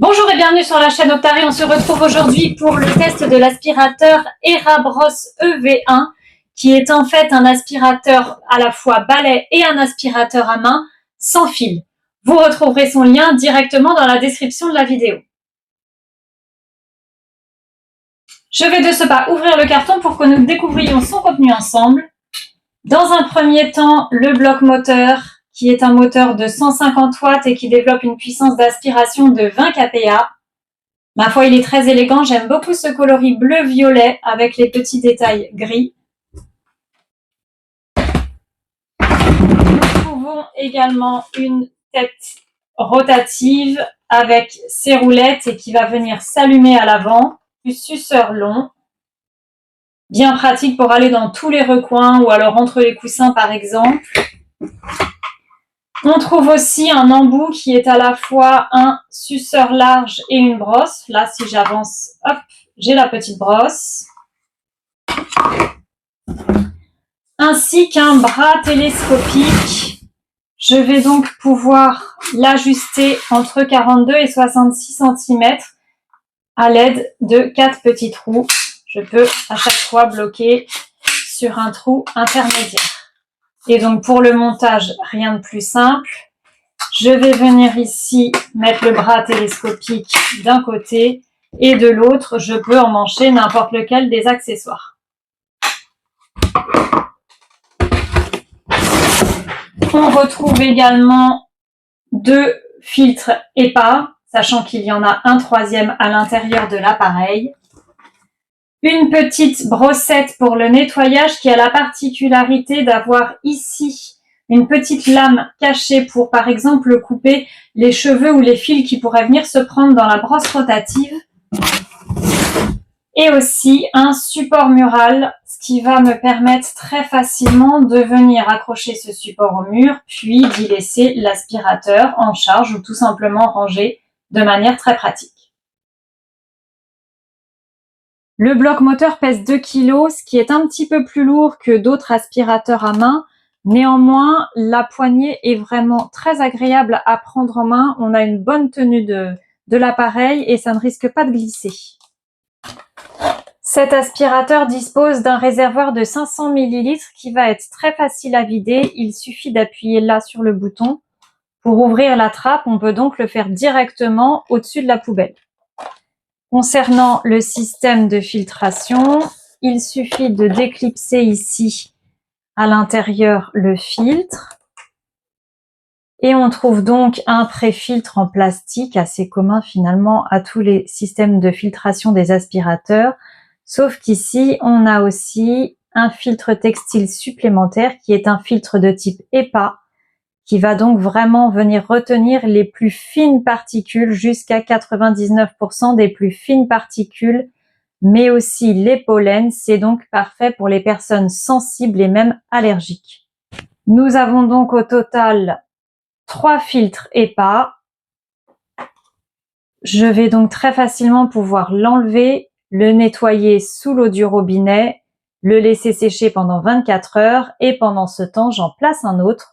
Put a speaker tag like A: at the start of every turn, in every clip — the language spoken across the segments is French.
A: Bonjour et bienvenue sur la chaîne Octari. On se retrouve aujourd'hui pour le test de l'aspirateur Erabros EV1 qui est en fait un aspirateur à la fois balai et un aspirateur à main sans fil. Vous retrouverez son lien directement dans la description de la vidéo. Je vais de ce pas ouvrir le carton pour que nous découvrions son contenu ensemble. Dans un premier temps, le bloc moteur qui est un moteur de 150 watts et qui développe une puissance d'aspiration de 20 kPa. Ma foi, il est très élégant. J'aime beaucoup ce coloris bleu-violet avec les petits détails gris. Nous trouvons également une tête rotative avec ses roulettes et qui va venir s'allumer à l'avant. Du suceur long. Bien pratique pour aller dans tous les recoins ou alors entre les coussins par exemple. On trouve aussi un embout qui est à la fois un suceur large et une brosse. Là, si j'avance, hop, j'ai la petite brosse. Ainsi qu'un bras télescopique. Je vais donc pouvoir l'ajuster entre 42 et 66 cm à l'aide de 4 petits trous. Je peux à chaque fois bloquer sur un trou intermédiaire. Et donc pour le montage, rien de plus simple. Je vais venir ici mettre le bras télescopique d'un côté et de l'autre, je peux emmancher n'importe lequel des accessoires. On retrouve également deux filtres EPA, sachant qu'il y en a un troisième à l'intérieur de l'appareil. Une petite brossette pour le nettoyage qui a la particularité d'avoir ici une petite lame cachée pour, par exemple, couper les cheveux ou les fils qui pourraient venir se prendre dans la brosse rotative. Et aussi un support mural, ce qui va me permettre très facilement de venir accrocher ce support au mur, puis d'y laisser l'aspirateur en charge ou tout simplement rangé de manière très pratique. Le bloc moteur pèse 2 kg, ce qui est un petit peu plus lourd que d'autres aspirateurs à main. Néanmoins, la poignée est vraiment très agréable à prendre en main. On a une bonne tenue de l'appareil et ça ne risque pas de glisser. Cet aspirateur dispose d'un réservoir de 500 ml qui va être très facile à vider. Il suffit d'appuyer là sur le bouton. Pour ouvrir la trappe, on peut donc le faire directement au-dessus de la poubelle. Concernant le système de filtration, il suffit de déclipser ici à l'intérieur le filtre. Et on trouve donc un pré-filtre en plastique assez commun finalement à tous les systèmes de filtration des aspirateurs. Sauf qu'ici, on a aussi un filtre textile supplémentaire qui est un filtre de type EPA qui va donc vraiment venir retenir les plus fines particules jusqu'à 99% des plus fines particules, mais aussi les pollens. C'est donc parfait pour les personnes sensibles et même allergiques. Nous avons donc au total 3 filtres EPA. Je vais donc très facilement pouvoir l'enlever, le nettoyer sous l'eau du robinet, le laisser sécher pendant 24 heures et pendant ce temps, j'en place un autre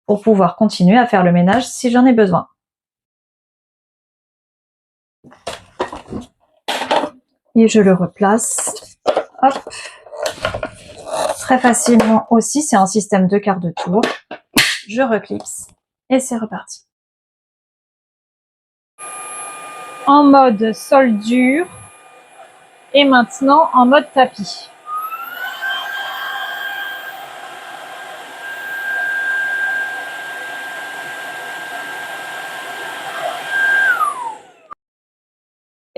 A: pour pouvoir continuer à faire le ménage si j'en ai besoin. Et je le replace. Hop. Très facilement aussi, c'est un système de quart de tour. Je reclipse et c'est reparti. En mode sol dur et maintenant en mode tapis.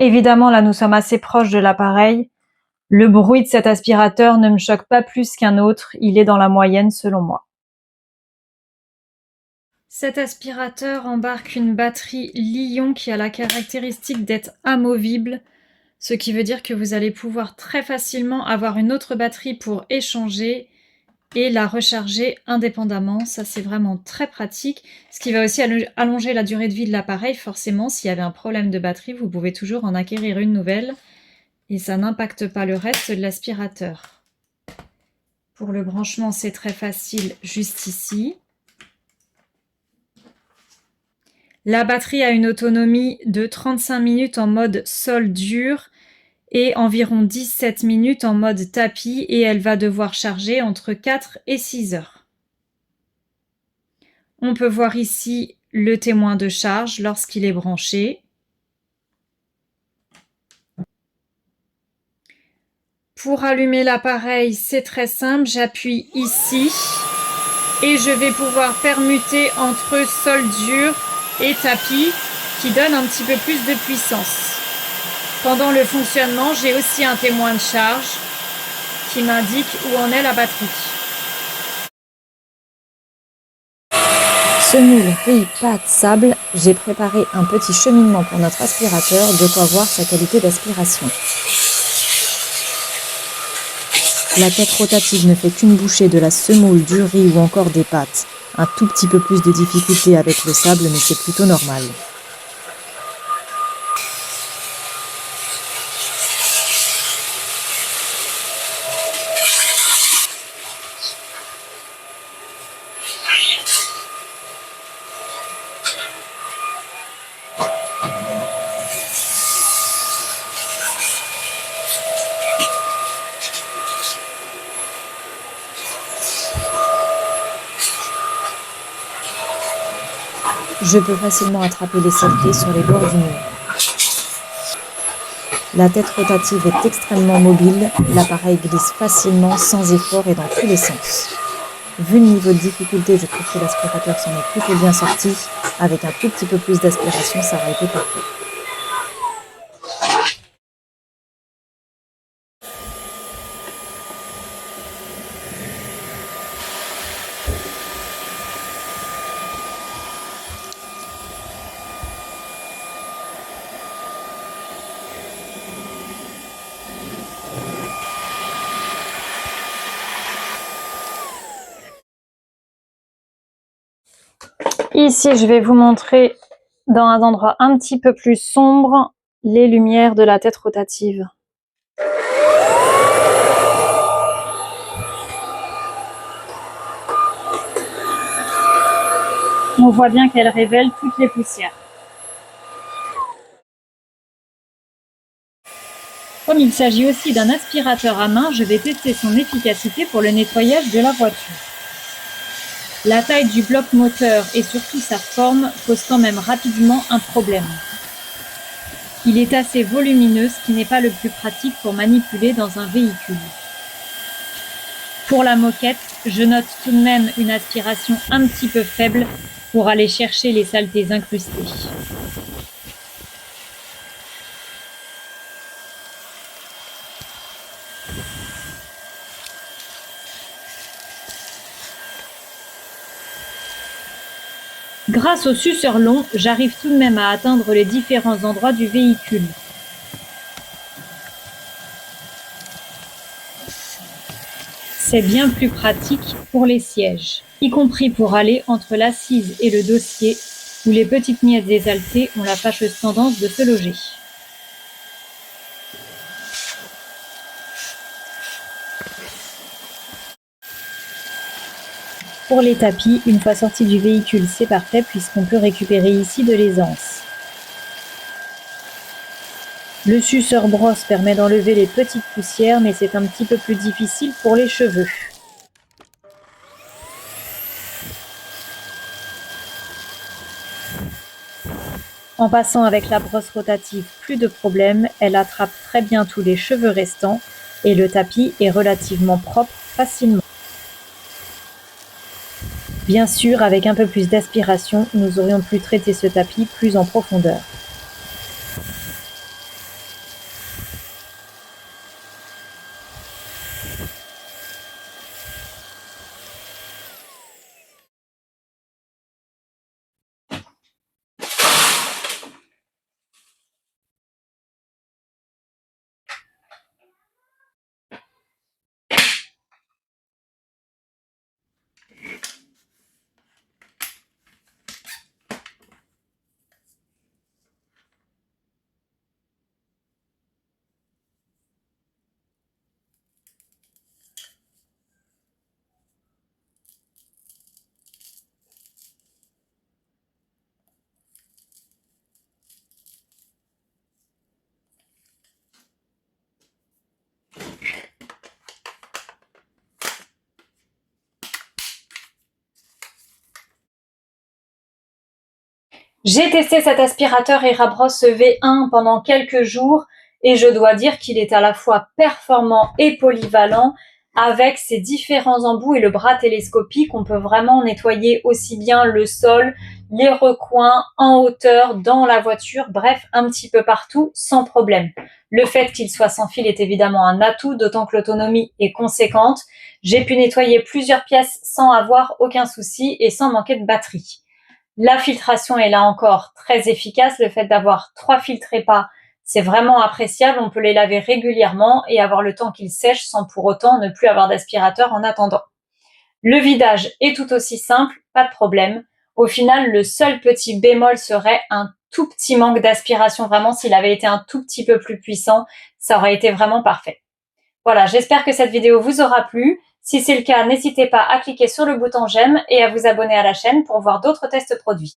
A: Évidemment, là, nous sommes assez proches de l'appareil. Le bruit de cet aspirateur ne me choque pas plus qu'un autre. Il est dans la moyenne, selon moi. Cet aspirateur embarque une batterie Li-ion qui a la caractéristique d'être amovible, ce qui veut dire que vous allez pouvoir très facilement avoir une autre batterie pour échanger et la recharger indépendamment. Ça, c'est vraiment très pratique, ce qui va aussi allonger la durée de vie de l'appareil. Forcément, s'il y avait un problème de batterie, vous pouvez toujours en acquérir une nouvelle et ça n'impacte pas le reste de l'aspirateur. Pour le branchement, c'est très facile, juste ici. La batterie a une autonomie de 35 minutes en mode sol dur et environ 17 minutes en mode tapis et elle va devoir charger entre 4 et 6 heures. On peut voir ici le témoin de charge lorsqu'il est branché. Pour allumer l'appareil, c'est très simple, j'appuie ici et je vais pouvoir permuter entre sol dur et tapis qui donne un petit peu plus de puissance. Pendant le fonctionnement, j'ai aussi un témoin de charge qui m'indique où en est la batterie.
B: Semoule, riz, pâte, sable, j'ai préparé un petit cheminement pour notre aspirateur, de quoi voir sa qualité d'aspiration. La tête rotative ne fait qu'une bouchée de la semoule, du riz ou encore des pâtes. Un tout petit peu plus de difficulté avec le sable, mais c'est plutôt normal. Je peux facilement attraper les saletés sur les bords du mur. La tête rotative est extrêmement mobile, l'appareil glisse facilement, sans effort et dans tous les sens. Vu le niveau de difficulté, je trouve que l'aspirateur s'en est plutôt bien sorti. Avec un tout petit peu plus d'aspiration, ça aurait été parfait.
A: Ici, je vais vous montrer dans un endroit un petit peu plus sombre les lumières de la tête rotative. On voit bien qu'elle révèle toutes les poussières. Comme il s'agit aussi d'un aspirateur à main, je vais tester son efficacité pour le nettoyage de la voiture. La taille du bloc moteur et surtout sa forme posent quand même rapidement un problème. Il est assez volumineux, ce qui n'est pas le plus pratique pour manipuler dans un véhicule. Pour la moquette, je note tout de même une aspiration un petit peu faible pour aller chercher les saletés incrustées. Grâce au suceur long, j'arrive tout de même à atteindre les différents endroits du véhicule. C'est bien plus pratique pour les sièges, y compris pour aller entre l'assise et le dossier, où les petites miettes des saletés ont la fâcheuse tendance de se loger. Pour les tapis, une fois sortis du véhicule, c'est parfait puisqu'on peut récupérer ici de l'aisance. Le suceur brosse permet d'enlever les petites poussières, mais c'est un petit peu plus difficile pour les cheveux. En passant avec la brosse rotative, plus de problème, elle attrape très bien tous les cheveux restants et le tapis est relativement propre facilement. Bien sûr, avec un peu plus d'aspiration, nous aurions pu traiter ce tapis plus en profondeur. J'ai testé cet aspirateur Irabros V1 pendant quelques jours et je dois dire qu'il est à la fois performant et polyvalent. Avec ses différents embouts et le bras télescopique, on peut vraiment nettoyer aussi bien le sol, les recoins, en hauteur, dans la voiture, bref, un petit peu partout, sans problème. Le fait qu'il soit sans fil est évidemment un atout, d'autant que l'autonomie est conséquente. J'ai pu nettoyer plusieurs pièces sans avoir aucun souci et sans manquer de batterie. La filtration est là encore très efficace. Le fait d'avoir 3 filtres EPA, c'est vraiment appréciable. On peut les laver régulièrement et avoir le temps qu'ils sèchent sans pour autant ne plus avoir d'aspirateur en attendant. Le vidage est tout aussi simple, pas de problème. Au final, le seul petit bémol serait un tout petit manque d'aspiration. Vraiment, s'il avait été un tout petit peu plus puissant, ça aurait été vraiment parfait. Voilà, j'espère que cette vidéo vous aura plu. Si c'est le cas, n'hésitez pas à cliquer sur le bouton j'aime et à vous abonner à la chaîne pour voir d'autres tests produits.